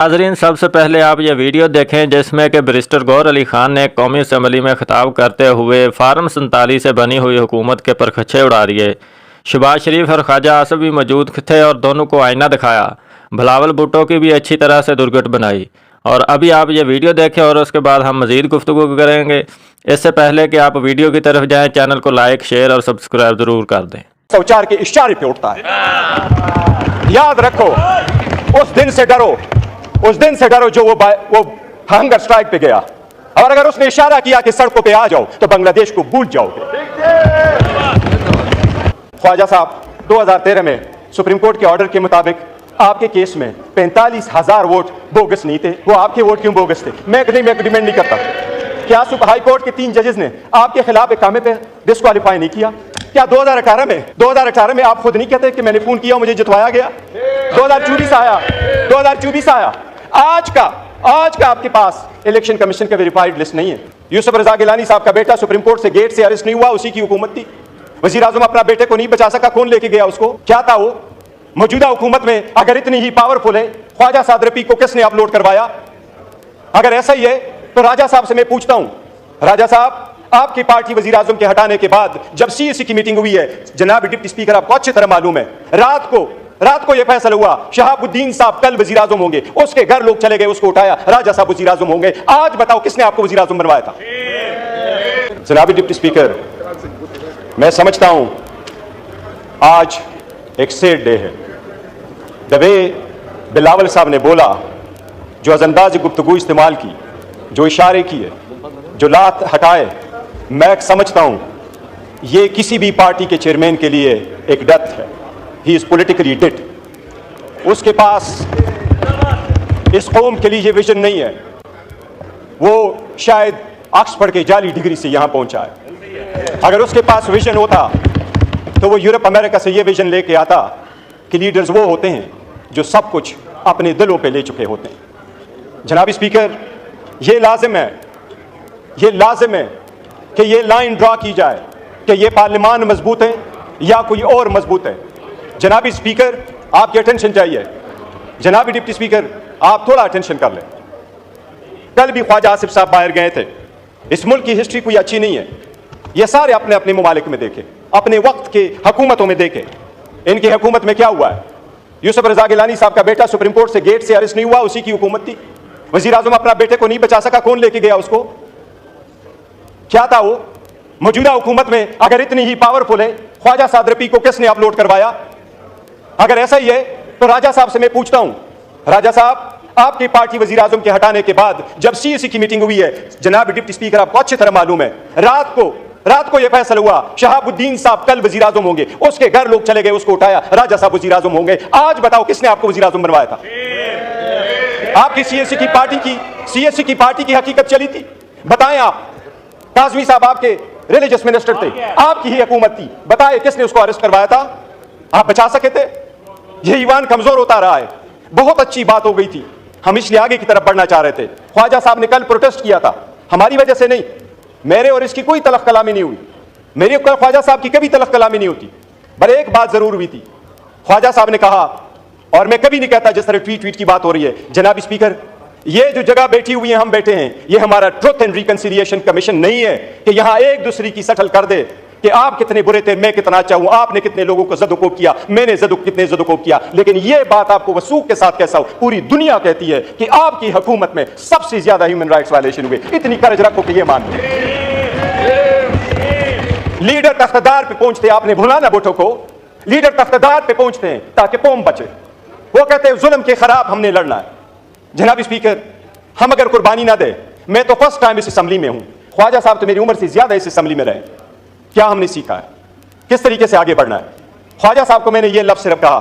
नाज़रीन, सबसे पहले आप ये वीडियो देखें जिसमें कि बैरिस्टर गौहर अली खान ने कौमी असम्बली में खिताब करते हुए फार्म 47 से बनी हुई हुकूमत के परखचे उड़ा दिए। शहबाज शरीफ और ख्वाजा आसिफ भी मौजूद थे और दोनों को आईना दिखाया। बिलावल भुट्टो की भी अच्छी तरह से दुर्गट बनाई। और अभी आप ये वीडियो देखें और उसके बाद हम मज़ीद गुफ्तगू करेंगे। इससे पहले कि आप वीडियो की तरफ जाएँ, चैनल को लाइक, शेयर और सब्सक्राइब ज़रूर कर दें। शौचार के इशारे पे उठता है। याद रखो, उस दिन से डरो, उस दिन से डरो जो वो हंगर स्ट्राइक पे गया। और अगर उसने इशारा किया कि सड़कों पे आ जाओ तो बांग्लादेश को भूल जाओगे। ख्वाजा साहब 2013 में सुप्रीम कोर्ट के ऑर्डर के मुताबिक आपके केस में 45,000 वोट बोगस नहीं थे। वो आपके वोट क्यों बोगस थे? मैं डिमांड नहीं करता। क्या हाई कोर्ट के 3 जजेस ने आपके खिलाफ इकामे पे डिस्क्वालीफाई नहीं किया? क्या 2018 में आप खुद नहीं कहते कि मैंने फोन किया, मुझे जितवाया गया? 2024 आया। आज का आपके पास इलेक्शन कमीशन का वेरीफाइड लिस्ट नहीं है। यूसुफ रजा गिलानी साहब का बेटा सुप्रीम कोर्ट से गेट से अरेस्ट नहीं हुआ, उसी की हुकूमत थी। वजीर आजम अपना बेटे को नहीं बचा सका, कौन लेके गया उसको? क्या था वो? मौजूदा हुकूमत में अगर इतनी ही पावरफुल है, ख्वाजा सादरपी को किसने अपलोड करवाया? अगर ऐसा ही है तो राजा साहब से मैं पूछता हूं, राजा साहब, आपकी पार्टी वजीर आजम के हटाने के बाद जब सीएसी की मीटिंग हुई है, जनाब डिप्टी स्पीकर, आपको अच्छी तरह मालूम है, रात को यह फैसला हुआ शहाबुद्दीन साहब कल वजीर आजम होंगे। उसके घर लोग चले गए, उसको उठाया, राजा साहब वजीर आजम होंगे। आज बताओ किसने आपको वजीर आजम बनवाया था? जनाब डिप्टी स्पीकर, मैं समझता हूं आज एक सैड डे है। द वे बिलावल साहब ने बोला, जो अजंदाज गुफ्तगू इस्तेमाल की, जो इशारे किए, जो लात हटाए, मैं समझता हूं ये किसी भी पार्टी के चेयरमैन के लिए एक डेथ है। He is politically dead. उसके पास इस कौम के लिए ये विजन नहीं है। वो शायद ऑक्सफोर्ड के जाली डिग्री से यहां पहुंचा है। अगर उसके पास विजन होता तो वो यूरोप अमेरिका से ये विजन लेके आता कि लीडर्स वो होते हैं जो सब कुछ अपने दिलों पे ले चुके होते हैं। जनाब स्पीकर, ये लाजिम है कि ये लाइन ड्रा की जाए कि ये पार्लियामान मजबूत है या कोई और मजबूत है। जनाब स्पीकर, आपकी अटेंशन चाहिए। जनाब डिप्टी स्पीकर, आप थोड़ा अटेंशन कर लें। कल भी ख्वाजा आसिफ साहब बाहर गए थे। इस मुल्क की हिस्ट्री कोई अच्छी नहीं है। ये सारे अपने अपने ममालिक में देखें, अपने वक्त के हुकूमतों में देखें, इनकी हुकूमत में क्या हुआ है। यूसुफ रजा गिलानी साहब का बेटा सुप्रीम कोर्ट से गेट से अरेस्ट नहीं हुआ, उसी की हुकूमत थी। वजीर आजम अपना बेटे को नहीं बचा सका, कौन लेके गया उसको? क्या था वो? मौजूदा हुकूमत में अगर इतनी ही पावरफुल है, ख्वाजा सादरपी को किसने अपलोड करवाया? अगर ऐसा ही है तो राजा साहब से मैं पूछता हूं, राजा साहब, आपकी पार्टी वजीर आजम के हटाने के बाद जब सीएसी की मीटिंग हुई है, जनाब डिप्टी स्पीकर, आपको अच्छी तरह मालूम है, रात को यह फैसला हुआ शहाबुद्दीन साहब कल वजीर आजम होंगे। उसके घर लोग चले गए, उसको उठाया, राजा साहब वजीर आजम होंगे। आज बताओ किसने आपको वजीर आजम बनवाया था? आपकी सीएसी की पार्टी की हकीकत चली थी। बताएं आप। काज़मी साहब आपके रिलीजियस मिनिस्टर थे, आपकी ही हुकूमत थी। बताएं किसने उसको अरेस्ट करवाया था? आप बचा सके थे? यह ईमान कमजोर होता रहा है। बहुत अच्छी बात हो गई थी, हम इसलिए आगे की तरफ बढ़ना चाह रहे थे। ख्वाजा साहब ने कल प्रोटेस्ट किया था, हमारी वजह से नहीं। मेरे और इसकी कोई तलख कलामी नहीं हुई, मेरी ख्वाजा साहब की कभी तलख कलामी नहीं होती। पर एक बात जरूर हुई थी, ख्वाजा साहब ने कहा, और मैं कभी नहीं कहता जिस तरह ट्वीट की बात हो रही है, जनाब स्पीकर, ये जो जगह बैठी हुई है, हम बैठे हैं, ये हमारा ट्रुथ एंड रिकंसिलिएशन कमीशन नहीं है कि यहां एक दूसरे की सटल कर दे कि आप कितने बुरे थे, मैं कितना अच्छा हूं, आपने कितने लोगों को जदोकोब किया, मैंने कितने जदोकोब किया। लेकिन यह बात आपको वसूख के साथ कैसा हो, पूरी दुनिया कहती है कि आपकी हुकूमत में सबसे ज्यादा ह्यूमन राइट्स वायलेशन हुए। इतनी कर्ज रखो कि यह मान लो। लीडर तख्तदार पे पहुंचते, आपने भुलाना भुट्टो को, लीडर तख्तदार पे पहुंचते हैं ताकि कौम बचे। वो कहते हैं जुल्म के खिलाफ हमने लड़ना है। जनाब स्पीकर, हम अगर कुर्बानी ना दे, मैं तो फर्स्ट टाइम इस असेंबली में हूं, ख्वाजा साहब तो मेरी उम्र से ज्यादा इस असेंबली में रहे। क्या हमने सीखा है, किस तरीके से आगे बढ़ना है? ख्वाजा साहब को मैंने ये लफ्ज सिर्फ कहा,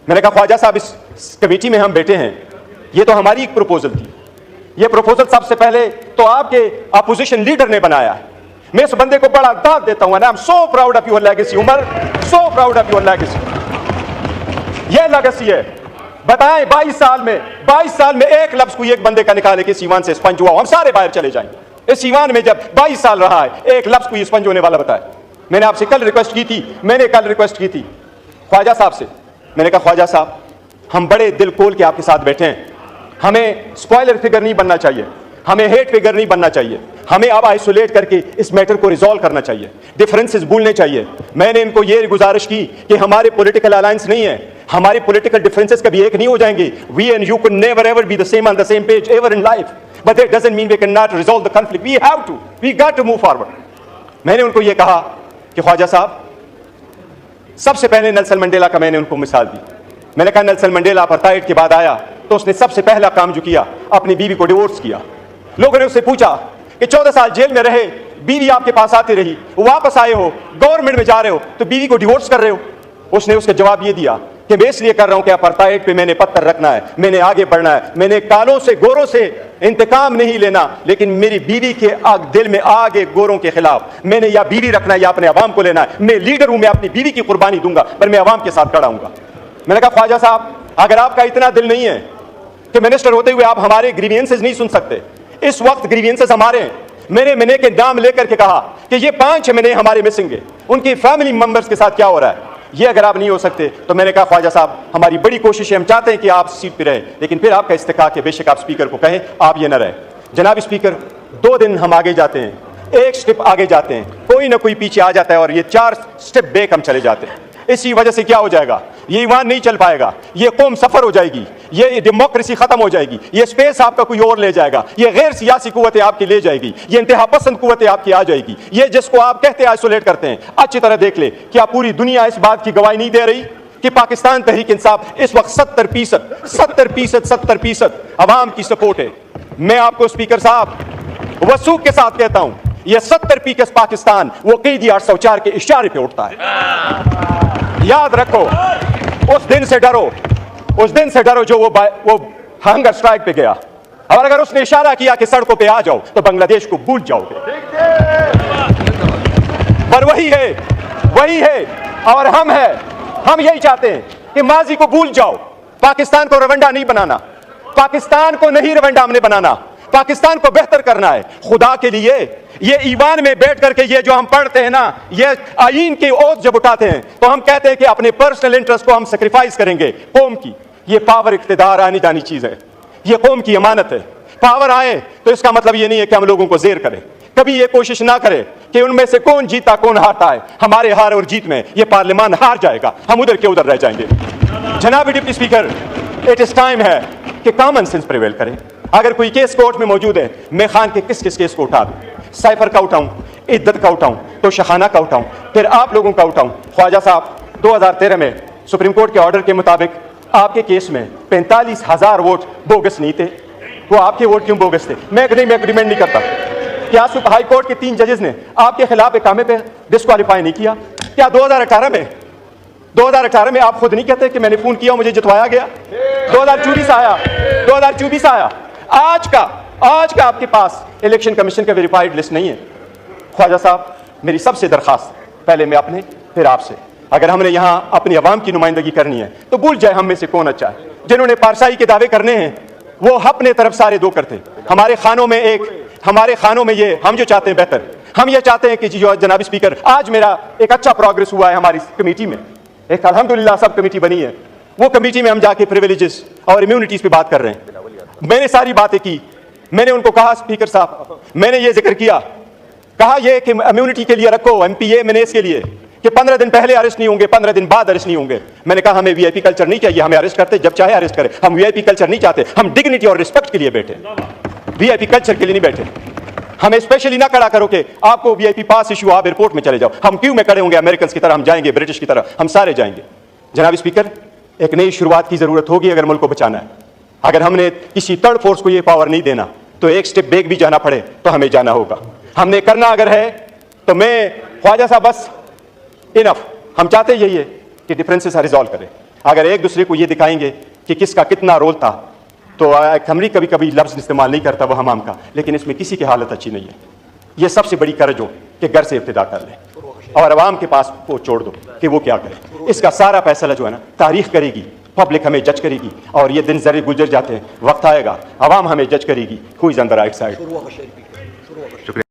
मैंने कहा ख्वाजा साहब, इस कमेटी में हम बैठे हैं, ये तो हमारी एक प्रपोजल थी। ये प्रपोजल सबसे पहले तो आपके अपोजिशन लीडर ने बनाया है। मैं इस बंदे को बड़ा दाद देता हूं। I am so proud of your legacy Omar, so proud of your legacy. ये लेगेसी है। बताएं 22 साल में एक लफ्ज कोई एक बंदे का निकाले कि सीवान से स्पंज हुआ, हम सारे बाहर चले जाएंगे। इस सीवान में जब 22 साल रहा है, एक लफ्ज कोई स्पंज होने वाला बताए। मैंने आपसे कल रिक्वेस्ट की थी ख्वाजा साहब से, मैंने कहा ख्वाजा साहब, हम बड़े दिल खोल के आपके साथ बैठे हैं, हमें स्पॉइलर फिगर नहीं बनना चाहिए, हमें हेट फिगर नहीं बनना चाहिए, हमें अब आइसोलेट करके इस मैटर को रिजॉल्व करना चाहिए, डिफरेंसेस भूलने चाहिए। मैंने इनको ये गुजारिश की कि हमारे पॉलिटिकल अलायंस नहीं है, हमारे पॉलिटिकल डिफरेंसेस कभी एक नहीं हो जाएंगे। We and you can never ever be the same on the same page ever in life, but that doesn't mean we can not resolve the conflict. We have to, we got to move forward. मैंने उनको ये कहा कि ख्वाजा साहब, सबसे पहले Nelson Mandela का मैंने उनको मिसाल दी। मैंने कहा नेल्सन मंडेला अपार्थाइड के बाद आया तो उसने सबसे पहला काम जो किया, अपनी बीवी को डिवोर्स किया। लोगों ने उससे पूछा कि 14 साल जेल में रहे, बीवी आपके पास आती रही, वापस आए हो, गवर्नमेंट में जा रहे हो, तो बीवी को डिवोर्स कर रहे हो? उसने उसका जवाब ये दिया कि मैं इसलिए कर रहा हूं कि अपार्थाइड पे मैंने पत्थर रखना है, मैंने आगे बढ़ना है, मैंने कालों से गोरों से इंतकाम नहीं लेना, लेकिन मेरी बीवी के दिल में आगे गोरों के खिलाफ मैंने या बीवी रखना है या अपने अवाम को लेना है। मैं लीडर हूं, मैं अपनी बीवी की कुर्बानी दूंगा, पर मैं अवाम के साथ खड़ा हूंगा। मैंने कहा ख्वाजा साहब, अगर आपका इतना दिल नहीं है कि मिनिस्टर होते हुए आप हमारे ग्रीवियंसेस नहीं सुन सकते, इस वक्त ग्रीवियंसेस हमारे हैं। मेरे महीने के नाम लेकर के कहा कि ये 5 महीने हमारे मिसिंग है, उनकी फैमिली मेंबर्स के साथ क्या हो रहा है, ये अगर आप नहीं हो सकते तो मैंने कहा ख्वाजा साहब, हमारी बड़ी कोशिश है, हम चाहते हैं कि आप सीट पे रहे, लेकिन फिर आपका इस्तेका कि बेशक आप स्पीकर को कहें आप ये न रहे। जनाब स्पीकर, 2 दिन हम आगे जाते हैं, 1 स्टेप आगे जाते हैं, कोई ना कोई पीछे आ जाता है और ये 4 स्टेप बैक हम चले जाते हैं। इसी वजह से क्या हो जाएगा, ये ईमान नहीं चल पाएगा, ये कौम सफर हो जाएगी, ये डेमोक्रेसी खत्म हो जाएगी, ये स्पेस आपका कोई और ले जाएगा, ये गैर सियासी कुव्वतें आपकी ले जाएगी, ये इंतहा पसंद कुव्वतें आपकी आ जाएगी। ये जिसको आप कहते हैं आइसोलेट करते हैं, अच्छी तरह देख ले, क्या पूरी दुनिया इस बात की गवाही नहीं दे रही कि पाकिस्तान तहरीक इंसाफ इस वक्त 70% अवाम की सपोर्ट है। मैं आपको स्पीकर साहब वसूख के साथ कहता हूं, यह 70% पाकिस्तान वो क़ैदी 804 के इशारे पे उठता है। याद रखो, उस दिन से डरो, उस दिन से डरो जो वो हंगर स्ट्राइक पे गया, और अगर उसने इशारा किया कि सड़कों पे आ जाओ तो बांग्लादेश को भूल जाओगे। पर वही है और हम यही चाहते हैं कि माजी को भूल जाओ, पाकिस्तान को रवंडा नहीं बनाना, पाकिस्तान को नहीं रवंडा हमने बनाना, पाकिस्तान को बेहतर करना है। खुदा के लिए ये ईवान में बैठ करके ये जो हम पढ़ते हैं ना, ये आईन की ओथ जब उठाते हैं तो हम कहते हैं कि अपने पर्सनल इंटरेस्ट को हम सेक्रीफाइस करेंगे कौम की। ये पावर इख्तिदार आनी जानी चीज है, ये कौम की अमानत है। पावर आए तो इसका मतलब ये नहीं है कि हम लोगों को जेर करें। कभी ये कोशिश ना करें कि उनमें से कौन जीता कौन हारता है। हमारे हार और जीत में ये पार्लियामान हार जाएगा, हम उधर के उधर रह जाएंगे। जनाब deputy speaker, it is time है कि कॉमन सेंस प्रिवेल करें। अगर कोई केस कोर्ट में मौजूद है, मैं खान के किस किस केस को उठा दूं, साइफर का उठाऊं, इद्दत का उठाऊं, तो शहाना का उठाऊं, फिर आप लोगों का उठाऊं। ख्वाजा साहब, 2013 में सुप्रीम कोर्ट के ऑर्डर के मुताबिक आपके केस में 45,000 वोट बोगस नहीं थे। वो आपके वोट क्यों बोगस थे? मैं एग्रीमेंट नहीं करता। क्या हाई कोर्ट के 3 जजेस ने आपके खिलाफ इकामे पे डिस्क्वालीफाई नहीं किया? क्या 2018 में आप खुद नहीं कहते कि मैंने फोन किया मुझे जितवाया गया? 2024 आया। आज का आपके पास इलेक्शन कमीशन का वेरीफाइड लिस्ट नहीं है। ख्वाजा साहब, मेरी सबसे दरखास्त, पहले मैं अपने फिर आपसे, अगर हमने यहाँ अपनी आवाम की नुमाइंदगी करनी है तो भूल जाए हम में से कौन अच्छा है। जिन्होंने पारसाई के दावे करने हैं वो अपने तरफ सारे 2 करते। हमारे खानों में ये हम जो चाहते हैं बेहतर, हम ये चाहते हैं कि जो जनाब स्पीकर, आज मेरा एक अच्छा प्रोग्रेस हुआ है हमारी कमेटी में, एक अल्हम्दुलिल्लाह सब कमेटी बनी है। वो कमेटी में हम जाके प्रिविलेजेस और इम्यूनिटीज पे बात कर रहे हैं। मैंने सारी बातें की, मैंने उनको कहा स्पीकर साहब, मैंने ये जिक्र किया, कहा ये कि इम्यूनिटी के लिए रखो, MPA मैंने इसके लिए कि 15 दिन पहले अरेस्ट नहीं होंगे, 15 दिन बाद अरेस्ट नहीं होंगे। मैंने कहा हमें VIP कल्चर नहीं चाहिए, हमें अरेस्ट करते जब चाहे अरेस्ट करें, हम VIP कल्चर नहीं चाहते, हम डिग्निटी और रिस्पेक्ट के लिए बैठे, VIP कल्चर के लिए नहीं बैठे। हमें स्पेशली ना खड़ा करो कि आपको VIP पास इशू, आप एयरपोर्ट में चले जाओ। हम क्यों में खड़े होंगे अमेरिकन की तरह, हम जाएंगे ब्रिटिश की तरह, हम सारे जाएंगे। जनाब स्पीकर, एक नई शुरुआत की जरूरत होगी अगर मुल्क को बचाना है। अगर हमने किसी थर्ड फोर्स को ये पावर नहीं देना तो एक स्टेप बैक भी जाना पड़े तो हमें जाना होगा। हमने करना अगर है तो मैं ख्वाजा साहब बस इनफ, हम चाहते यही है कि डिफरेंसेस रिजॉल्व करें। अगर एक दूसरे को ये दिखाएंगे कि किसका कितना रोल था तो हमरी कभी कभी लफ्ज़ इस्तेमाल नहीं करता वो हमाम का, लेकिन इसमें किसी की हालत अच्छी नहीं है। ये सबसे बड़ी कर्ज हो कि घर से इब्तिदा कर लें और आवाम के पास वो छोड़ दो कि वो क्या करे। इसका सारा फैसला जो है ना तारीख करेगी, पब्लिक हमें जज करेगी, और ये दिन जरूर गुजर जाते हैं, वक्त आएगा आवाम हमें जज करेगी। Who is on the right side.